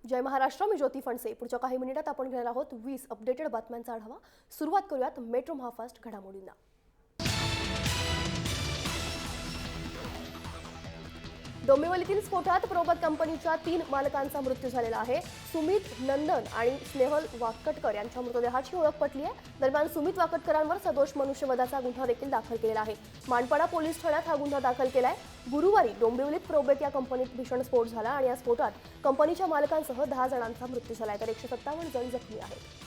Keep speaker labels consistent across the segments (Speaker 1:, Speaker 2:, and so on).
Speaker 1: जय महाराष्ट्र. मी ज्योती फणसे. पुढच्या काही मिनिटात आपण घेणार आहोत 20 अपडेटेड बातम्यांचा आढावा. सुरुवात करूयात मेट्रो महाफास्ट घडामोडींना. डोंबिवलीतील स्फोटात प्रोबत कंपनीच्या 3 मालकांचा मृत्यू झालेला आहे. सुमित नंदन आणि स्नेहल वाकटकर यांच्या मृतदेहाची ओळख पटली आहे. दरम्यान सुमित वाकटकरांवर सदोष मनुष्यवधाचा गुन्हा देखील दाखल केलेला आहे. मानपाडा पोलीस ठाण्यात हा गुन्हा दाखल केलाय. गुरुवारी डोंबिवलीत प्रोबेत या कंपनीत भीषण स्फोट झाला आणि या स्फोटात कंपनीच्या मालकांसह 10 जणांचा मृत्यू झालाय, तर 157 जण जखमी आहेत.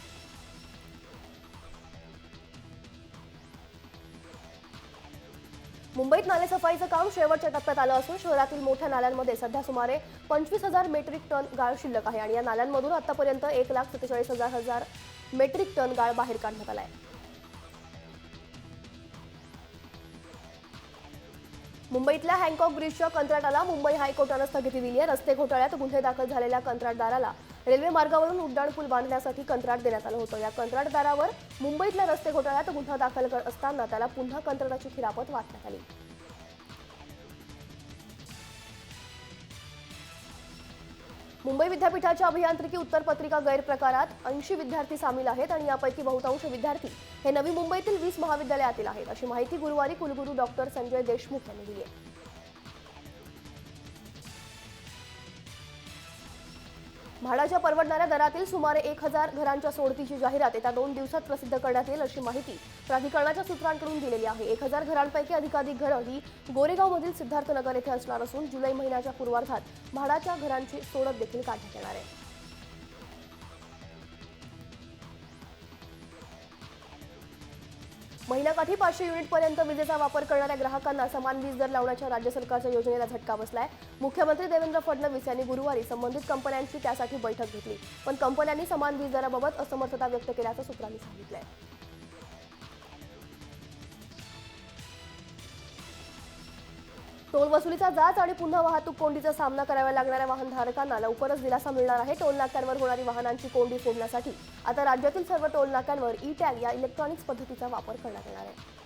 Speaker 1: मुंबईत नालेसफाईचं काम शेवटच्या टप्प्यात आलं असून शहरातील मोठ्या नाल्यांमध्ये सध्या सुमारे 25,000 मेट्रिक टन गाळ शिल्लक आहे आणि या नाल्यांमधून आतापर्यंत 1,47,000 मेट्रिक टन गाळ बाहेर काढण्यात आलाय. मुंबईतल्या हँकॉक ब्रिजच्या कंत्राटाला मुंबई हायकोर्टानं स्थगिती दिली आहे. रस्ते घोटाळ्यात गुन्हे दाखल झालेल्या कंत्राटदाराला रेल्वे मार्गावरून उड्डाणपूल बांधण्यासाठी कंत्राट देण्यात आलं होतं. या कंत्राटदारावर मुंबईतल्या रस्ते घोटाळ्यात गुन्हा दाखल करत असताना त्याला पुन्हा कंत्राटाची खिरापत वाटण्यात आली. मुंबई विद्यापीठाच्या अभियांत्रिकी उत्तरपत्रिका गैरप्रकारात 80 विद्यार्थी सामील आहेत आणि यापैकी बहुतांश विद्यार्थी हे नवी मुंबईतील 20 महाविद्यालयातील आहेत, अशी माहिती गुरुवारी कुलगुरू डॉक्टर संजय देशमुख यांनी दिली आहे. म्हाडाच्या परवडणाऱ्या दरातील सुमारे 1,000 घरांच्या सोडतीची जाहिरात येत्या 2 दिवसात प्रसिद्ध करण्यात येईल, अशी माहिती प्राधिकरणाच्या सूत्रांकडून दिलेली आहे. 1,000 घरांपैकी अधिकाधिक घरं ही गोरेगावमधील सिद्धार्थनगर येथे असणार असून जुलै महिन्याच्या पूर्वार्धात म्हाडाच्या घरांची सोडत देखील काढण्यात येणार आहे. महिन्याकाठी 500 युनिटपर्यंत विजेचा वापर करणाऱ्या ग्राहकांना समान वीज दर लावण्याच्या राज्य सरकारच्या योजनेला झटका बसलाय. मुख्यमंत्री देवेंद्र फडणवीस यांनी गुरुवारी संबंधित कंपन्यांची त्यासाठी बैठक घेतली, पण कंपन्यांनी समान वीज दराबाबत असमर्थता व्यक्त केल्याचं सूत्रांनी सांगितलंय. टोल वसुलीचा जाच आणि पुन्हा वाहतूक कोंडीचा सामना करावा लागणाऱ्या वाहनधारकांना लवकरच दिलासा मिळणार आहे. टोल नाक्यांवर होणारी वाहनांची कोंडी फोडण्यासाठी आता राज्यातील सर्व टोल नाक्यांवर ई टॅग या इलेक्ट्रॉनिक्स पद्धतीचा वापर करण्यात येणार आहे.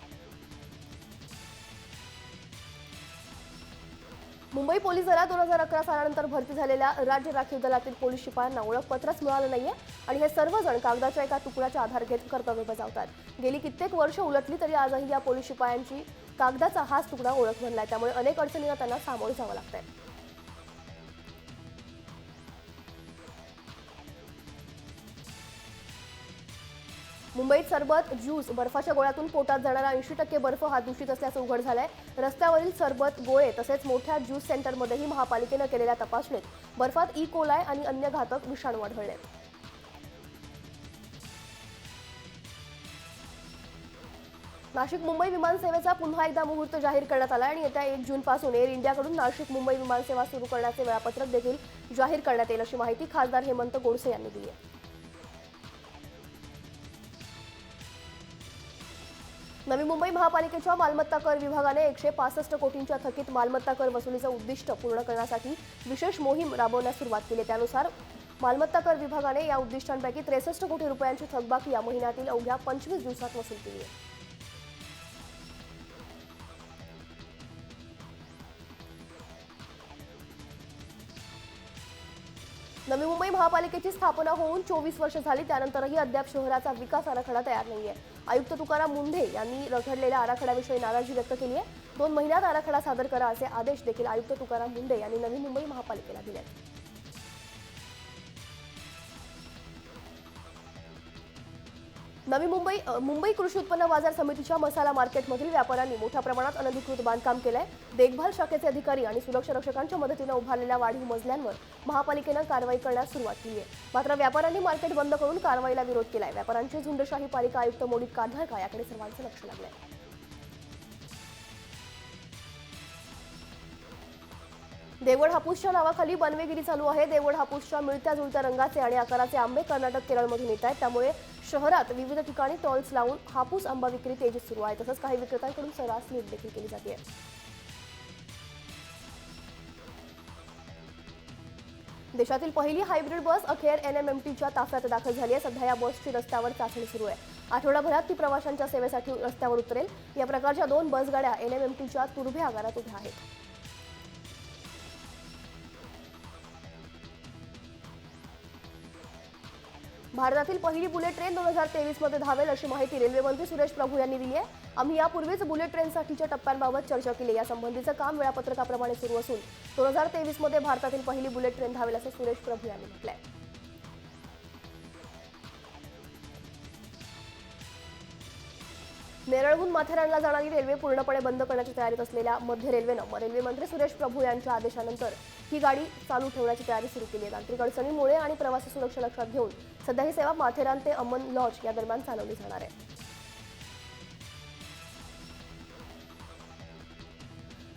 Speaker 1: मुंबई पोलीस दलात 2011 सालानंतर भरती झालेल्या राज्य राखीव दलातील पोलीस शिपायांना ओळखपत्रच मिळालं नाहीये आणि हे सर्वजण कागदाच्या एका तुकड्याचा आधार घेत कर्तव्य बजावतात. गेली कित्येक वर्ष उलटली तरी आजही या पोलीस शिपायांची कागदाचा हाच तुकडा ओळख बनलाय, त्यामुळे अनेक अडचणींना त्यांना सामोरे जावं लागतंय. मुंबईत सरबत, ज्यूस, बर्फाच्या गोळ्यातून पोटात जाणारा 80% बर्फ हा दूषित असल्याचं उघड झालंय. रस्त्यावरील सरबत, गोळे तसेच मोठ्या ज्यूस सेंटरमध्येही महापालिकेनं केलेल्या तपासणीत बर्फात ई कोलाय आणि अन्य घातक विषाणू आढळले. नाशिक मुंबई विमानसेवेचा पुन्हा एकदा मुहूर्त जाहीर करण्यात आला आणि येत्या 1 जूनपासून एअर इंडियाकडून नाशिक मुंबई विमानसेवा सुरू करण्याचे वेळापत्रक देखील जाहीर करण्यात येईल, अशी माहिती खासदार हेमंत गोडसे यांनी दिली आहे. नवी मुंबई महापालिकेच्या मालमत्ता कर विभागाने 165 कोटींच्या थकीत मालमत्ता कर वसुलीचं उद्दिष्ट पूर्ण करण्यासाठी विशेष मोहीम राबवण्यास सुरुवात केली. त्यानुसार मालमत्ता कर विभागाने या उद्दिष्टांपैकी 63 कोटी रुपयांची थकबाकी या महिन्यातील अवघ्या 25 दिवसात वसूल केली आहे. नवी मुंबई महापालिकेची स्थापना होऊन 24 वर्ष झाली, त्यानंतरही अद्याप शहराचा विकास आराखडा तयार नाहीये. आयुक्त तुकाराम मुंढे यांनी रखडलेल्या आराखड्याविषयी नाराजी व्यक्त केली आहे. 2 महिन्यात आराखडा सादर करा असे आदेश देखील आयुक्त तुकाराम मुंढे यांनी नवी मुंबई महापालिकेला दिले आहेत. मुंबई कृषी उत्पन्न बाजार समितीच्या मसाला मार्केटमधील व्यापाऱ्यांनी मोठ्या प्रमाणात अनधिकृत बांधकाम केलंय. देखभाल शाखेचे अधिकारी आणि सुरक्षा रक्षकांच्या मदतीने उभारलेल्या वाढीव मजल्यांवर महापालिकेनं कारवाई करण्यास सुरुवात केली आहे. मात्र व्यापाऱ्यांनी मार्केट बंद करून कारवाईला विरोध केलाय. व्यापाऱ्यांची झुंडशाही पालिका आयुक्त मोडीत काढणार का, याकडे सर्वांचं लक्ष लागलंय. देवगड हापूसच्या नावाखाली बनवेगिरी चालू आहे. देवगड हापूसच्या मिळत्या जुळत्या रंगाचे आणि आकाराचे आंबे कर्नाटक, केरळमधून येत आहेत. त्यामुळे शहरात विविध ठिकाणी स्टॉल्स लावून हापूस आंबा विक्री तेजीत सुरू आहे. तसंच काही विक्रेत्यांकडून सर्रास लूट देखील केली जाते. देशातील पहिली हायब्रिड बस अखेर NMMTच्या ताफ्यात दाखल झाली आहे. सध्या या बसची रस्त्यावर चाचणी सुरू आहे. आठवडाभरात ती प्रवाशांच्या सेवेसाठी रस्त्यावर उतरेल. या प्रकारच्या 2 बसगाड्या NMMTच्या तुर्भे आगारात उभ्या आहेत. भारतातील पहिली बुलेट ट्रेन 2023 मध्ये धावेल अशी माहिती रेल्वे मंत्री सुरेश प्रभू यांनी दिली आहे. आम्ही यापूर्वीच बुलेट ट्रेनसाठीच्या टप्प्यांबाबत चर्चा केली. यासंबंधीचं काम वेळापत्रकाप्रमाणे सुरू असून 2023 मध्ये भारतातील पहिली बुलेट ट्रेन धावेल असं सुरेश प्रभू यांनी म्हटलंय. नेरळहून माथेरानला जाणारी रेल्वे पूर्णपणे बंद करण्याची तयारीत असलेल्या मध्य रेल्वेनं रेल्वे मंत्री सुरेश प्रभू यांच्या आदेशानंतर ही गाडी चालू ठेवण्याची तयारी सुरू केली आहे. तांत्रिक अडचणीमुळे आणि प्रवासी सुरक्षा लक्षात घेऊन सध्या ही सेवा माथेरान ते अमन लॉज या दरम्यान चालवली जाणार आहे.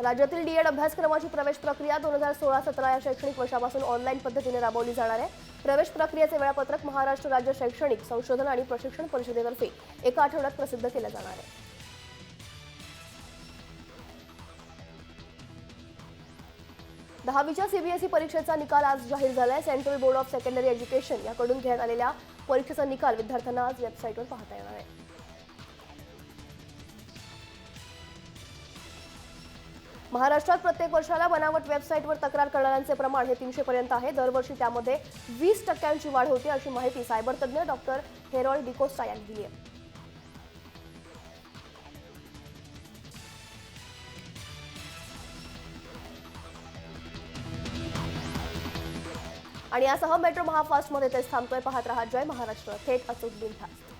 Speaker 1: राज्यातील डीएड अभ्यासक्रमाची प्रवेश प्रक्रिया 2016-17 या शैक्षणिक वर्षापासून ऑनलाईन पद्धतीने राबवली जाणार आहे. प्रवेश प्रक्रियेचे वेळापत्रक महाराष्ट्र राज्य शैक्षणिक संशोधन आणि प्रशिक्षण परिषदेतर्फे एका आठवड्यात प्रसिद्ध केले जाणार आहे. 10वीच्या सीबीएसई परीक्षेचा निकाल आज जाहीर झालाय. Central board of secondary education याकडून घेण्यात आलेल्या परीक्षेचा निकाल विद्यार्थ्यांना आज वेबसाईटवर पाहता येणार आहे. महाराष्ट्रात प्रत्येक वर्षाला बनावट वेबसाईटवर तक्रार करणाऱ्यांचे प्रमाण हे 300 पर्यंत आहे. दरवर्षी त्यामध्ये 20% वाढ होते अशी माहिती सायबर तज्ज्ञ डॉक्टर हेरॉल्ड डिकोस्टा यांनी दिली आहे. आणि यासह मेट्रो महाफास्टमध्ये तेच थांबतोय. पाहत रहा जय महाराष्ट्र, थेट अचूक बिनधास्त.